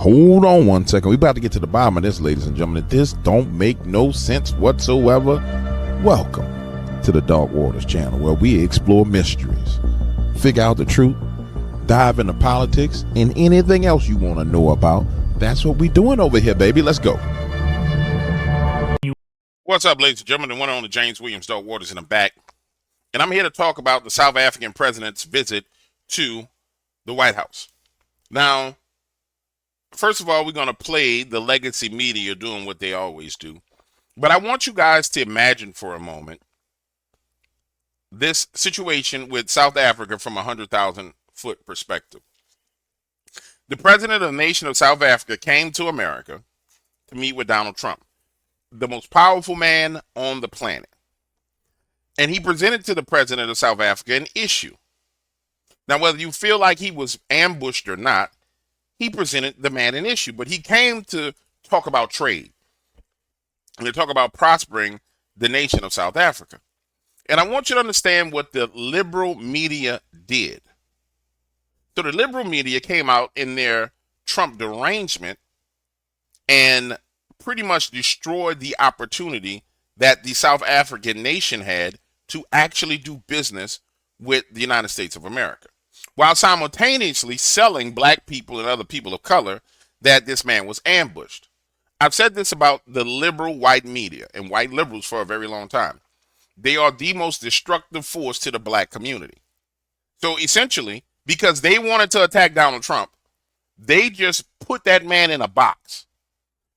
Hold on one second. We're about to get to the bottom of this, ladies and gentlemen. This don't make no sense whatsoever. Welcome to the Dark Waters channel, where we explore mysteries, figure out the truth, dive into politics, and anything else you want to know about. That's what we doing over here, baby. Let's go. What's up, ladies and gentlemen? The one on the James Williams Dark Waters, and I'm back. And I'm here to talk about the South African president's visit to the White House. Now, first of all, we're going to play the legacy media doing what they always do. But I want you guys to imagine for a moment this situation with South Africa from a 100,000-foot perspective. The president of the nation of South Africa came to America to meet with Donald Trump, the most powerful man on the planet. And he presented to the president of South Africa an issue. Now, whether you feel like he was ambushed or not, he presented the man an issue, but he came to talk about trade and to talk about prospering the nation of South Africa. And I want you to understand what the liberal media did. So the liberal media came out in their Trump derangement and pretty much destroyed the opportunity that the South African nation had to actually do business with the United States of America, while simultaneously selling black people and other people of color that this man was ambushed. I've said this about the liberal white media and white liberals for a very long time. They are the most destructive force to the black community. So essentially, because they wanted to attack Donald Trump, they just put that man in a box.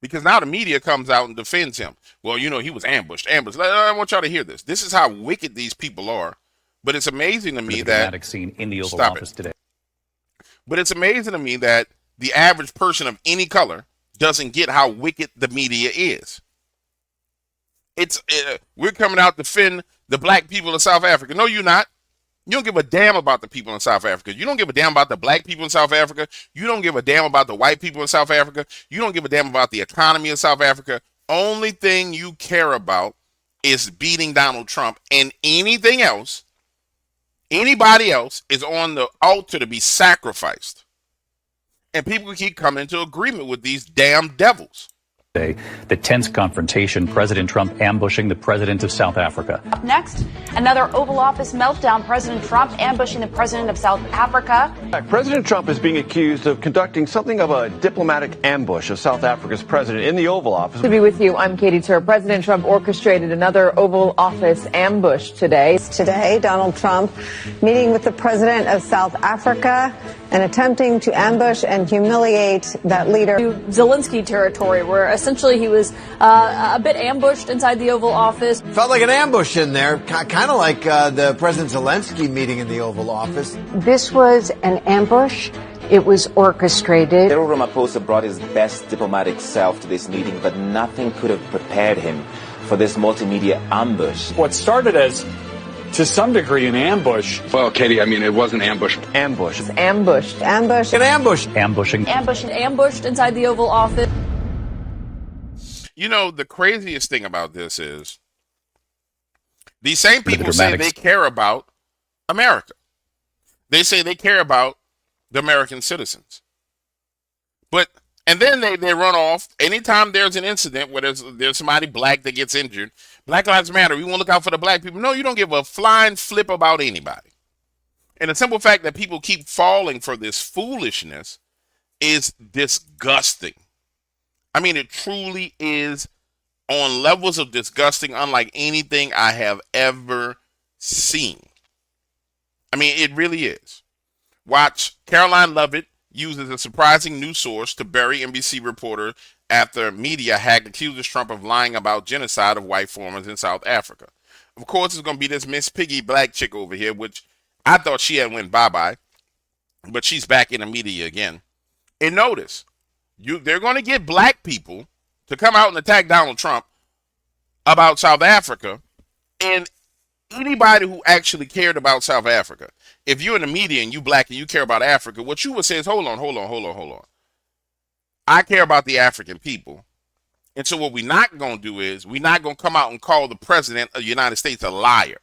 Because now the media comes out and defends him. Well, you know, he was ambushed. I want y'all to hear this. This is how wicked these people are. But it's amazing to me that scene in the Oval Office today. But it's amazing to me that the average person of any color doesn't get how wicked the media is. We're coming out to defend the black people of South Africa. No, you're not. You don't give a damn about the people in South Africa. You don't give a damn about the black people in South Africa. You don't give a damn about the white people in South Africa. You don't give a damn about the economy of South Africa. Only thing you care about is beating Donald Trump, and anything else, anybody else is on the altar to be sacrificed. And people keep coming into agreement with these damn devils. The tense confrontation, President Trump ambushing the president of South Africa. Up next, another Oval Office meltdown. President Trump ambushing the president of South Africa. President Trump is being accused of conducting something of a diplomatic ambush of South Africa's president in the Oval Office. To be with you, I'm Katie Tur. President Trump orchestrated another Oval Office ambush today. Today, Donald Trump meeting with the president of South Africa and attempting to ambush and humiliate that leader. Zelensky territory, where essentially he was a bit ambushed inside the Oval Office. Felt like an ambush in there, kind of like the President Zelensky meeting in the Oval Office. This was an ambush. It was orchestrated. Cyril Ramaphosa brought his best diplomatic self to this meeting, but nothing could have prepared him for this multimedia ambush. What started as, to some degree, an ambush. Well, Katie, I mean, it wasn't ambush. Ambush. Ambushed. Ambush. An ambush. Ambushing. Ambushed inside the Oval Office. You know, the craziest thing about this is these same people say they care about America. They say they care about the American citizens. And then they run off. Anytime there's an incident where there's somebody black that gets injured, Black Lives Matter, we want to look out for the black people. No, you don't give a flying flip about anybody. And the simple fact that people keep falling for this foolishness is disgusting. I mean, it truly is on levels of disgusting, unlike anything I have ever seen. I mean, it really is. Watch Caroline Lovett uses a surprising new source to bury NBC reporter after media hack accuses Trump of lying about genocide of white farmers in South Africa. Of course, it's going to be this Miss Piggy black chick over here, which I thought she had went bye-bye, but she's back in the media again. And notice, they're going to get black people to come out and attack Donald Trump about South Africa, and anybody who actually cared about South Africa, if you're in the media and you black and you care about Africa, what you would say is, hold on. I care about the African people. And so what we're not going to do is we're not going to come out and call the president of the United States a liar.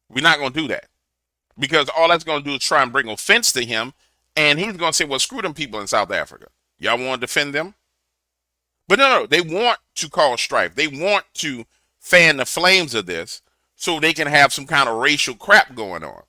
We're not going to do that, because all that's going to do is try and bring offense to him And he's going to say, well, screw them people in South Africa. Y'all want to defend them? But no, they want to cause strife. They want to fan the flames of this so they can have some kind of racial crap going on.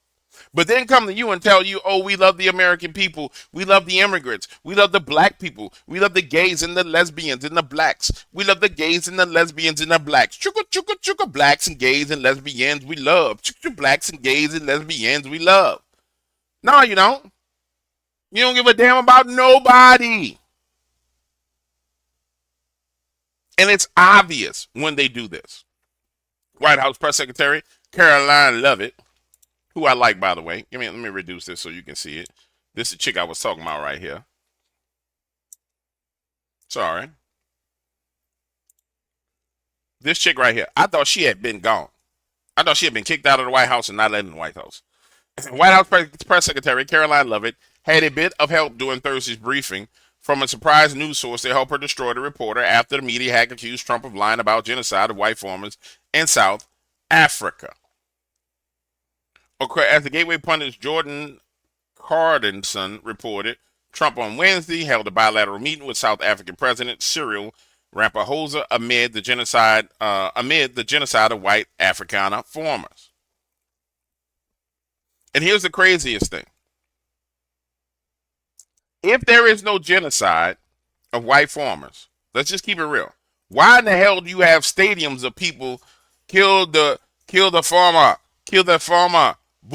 But then come to you and tell you, oh, we love the American people. We love the immigrants. We love the black people. We love the gays and the lesbians and the blacks. We love the gays and the lesbians and the blacks. Chugga, chugga, chugga, blacks and gays and lesbians we love. Chugga, blacks and gays and lesbians we love. No, you don't. You don't give a damn about nobody. And it's obvious when they do this. White House Press Secretary Caroline Leavitt, who I like, by the way. Let me reduce this so you can see it. This is the chick I was talking about right here. Sorry. This chick right here. I thought she had been gone. I thought she had been kicked out of the White House and not let in the White House. White House Press Secretary Caroline Leavitt had a bit of help during Thursday's briefing from a surprise news source to help her destroy the reporter after the media had accused Trump of lying about genocide of white farmers in South Africa. As the Gateway pundit's Jordan Cardinson reported, Trump on Wednesday held a bilateral meeting with South African President Cyril Ramaphosa amid the genocide of white Afrikaner farmers. And here's the craziest thing. If there is no genocide of white farmers, let's just keep it real. Why in the hell do you have stadiums of people kill the farmer, boo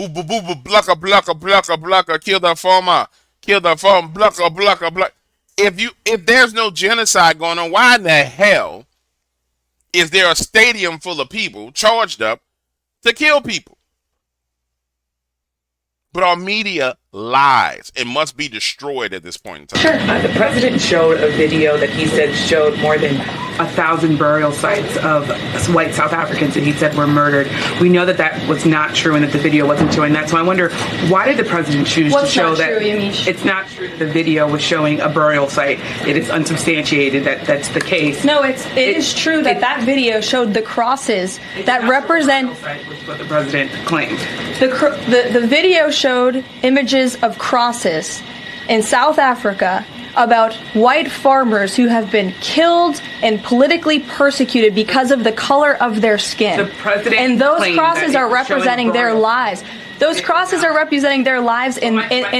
boo boo boo, blucka blucka blucka blucka, kill the farmer, blucka blucka blucka. If there's no genocide going on, why in the hell is there a stadium full of people charged up to kill people? But our media lies and must be destroyed at this point in time. Sure. The president showed a video that he said showed more than 1,000 burial sites of white South Africans that he said were murdered. We know that that was not true and that the video wasn't showing that. So I wonder, why did the president choose to show that? It's not true that the video was showing a burial site. It is unsubstantiated that that's the case. No, it is true that video showed the crosses that represent. Which is what the president claimed. The video showed images of crosses in South Africa about white farmers who have been killed and politically persecuted because of the color of their skin. The president and those claimed crosses that are representing their lives. Those crosses are representing their lives in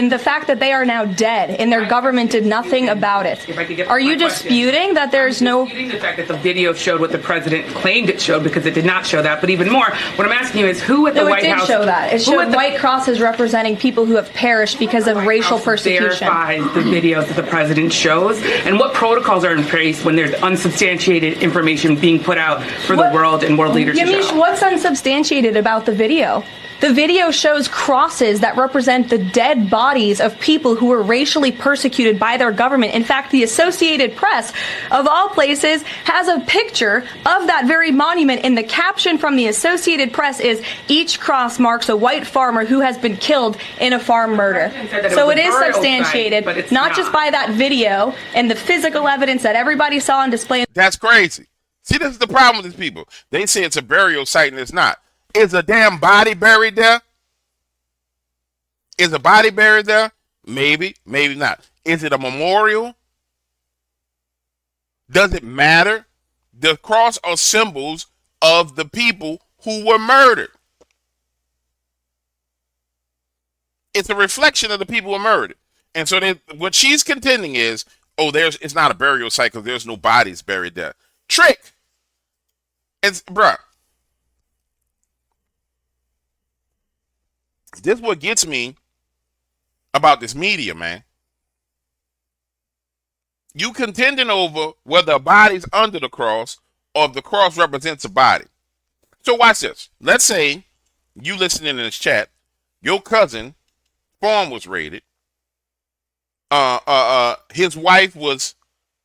the fact that they are now dead and their government did nothing about it. Are you disputing that there's no... I'm disputing the fact that the video showed what the president claimed it showed, because it did not show that. But even more, what I'm asking you is who at the White House... it did show that. It showed white crosses representing people who have perished because of racial persecution. Verifies the videos that the president shows, and what protocols are in place when there's unsubstantiated information being put out for the world and world leaders to show? What's unsubstantiated about the video? The video shows crosses that represent the dead bodies of people who were racially persecuted by their government. In fact, the Associated Press, of all places, has a picture of that very monument, and the caption from the Associated Press is, "Each cross marks a white farmer who has been killed in a farm murder." So it is substantiated, but not just by that video and the physical evidence that everybody saw on display. That's crazy. See, this is the problem with these people. They say it's a burial site and it's not. Is a damn body buried there? Is a body buried there? Maybe, maybe not. Is it a memorial? Does it matter? The cross are symbols of the people who were murdered. It's a reflection of the people who were murdered. And so what she's contending is, it's not a burial site because there's no bodies buried there. Trick. It's, bruh. This is what gets me about this media, man. You contending over whether a body's under the cross or if the cross represents a body. So watch this. Let's say you listening in this chat, your cousin farm was raided. His wife was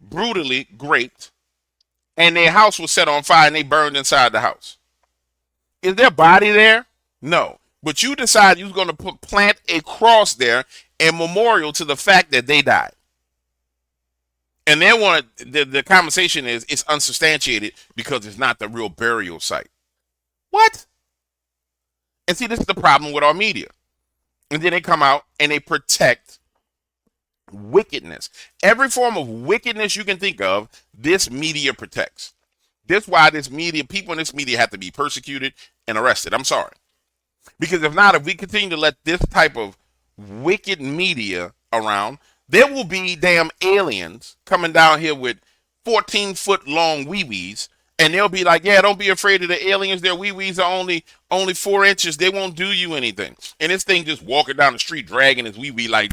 brutally raped, and their house was set on fire and they burned inside the house. Is there a body there? No. But you decide you're going to plant a cross there and memorial to the fact that they died. And then the conversation is it's unsubstantiated because it's not the real burial site. What? And see, this is the problem with our media. And then they come out and they protect Wickedness. Every form of wickedness you can think of, this media protects. That's why this media, people in this media have to be persecuted and arrested. I'm sorry. Because if not, if we continue to let this type of wicked media around, there will be damn aliens coming down here with 14-foot long wee-wees, and they'll be like, yeah, don't be afraid of the aliens. Their wee-wees are only 4 inches. They won't do you anything. And this thing just walking down the street dragging his wee-wee like,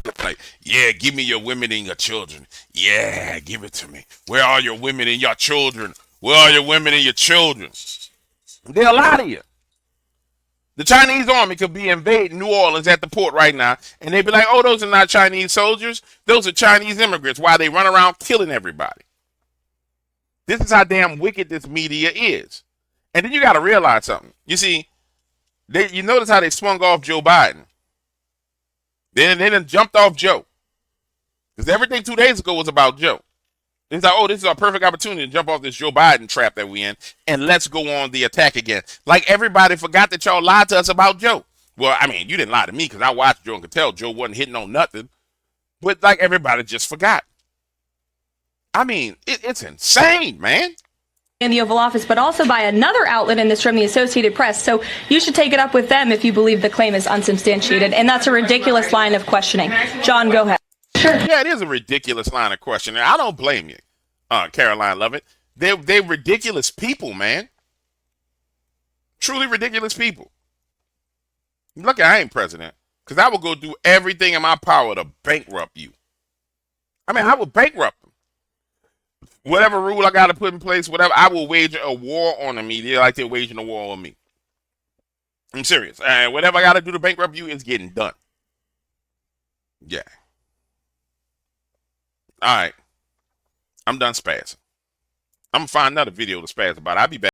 yeah, give me your women and your children. Yeah, give it to me. Where are your women and your children? Where are your women and your children? They'll lie to you. The Chinese army could be invading New Orleans at the port right now, and they'd be like, oh, those are not Chinese soldiers. Those are Chinese immigrants. While they run around killing everybody. This is how damn wicked this media is. And then you got to realize something. You see, you notice how they swung off Joe Biden. Then they done jumped off Joe. Because everything 2 days ago was about Joe. It's like, oh, this is our perfect opportunity to jump off this Joe Biden trap that we in, and let's go on the attack again. Like everybody forgot that y'all lied to us about Joe. Well, I mean, you didn't lie to me because I watched Joe and could tell Joe wasn't hitting on nothing. But like everybody just forgot. I mean, it's insane, man. In the Oval Office, but also by another outlet in this room, the Associated Press. So you should take it up with them if you believe the claim is unsubstantiated. And that's a ridiculous line of questioning. John, go ahead. Sure. Yeah, it is a ridiculous line of questioning. I don't blame you, Caroline Lovett. They're ridiculous people, man. Truly ridiculous people. Look, I ain't president, because I will go do everything in my power to bankrupt you. I mean, I will bankrupt them. Whatever rule I got to put in place, whatever, I will wage a war on the media like they're waging a war on me. I'm serious. Whatever I got to do to bankrupt you is getting done. Yeah. All right. I'm done spazzing. I'm going to find another video to spaz about. I'll be back.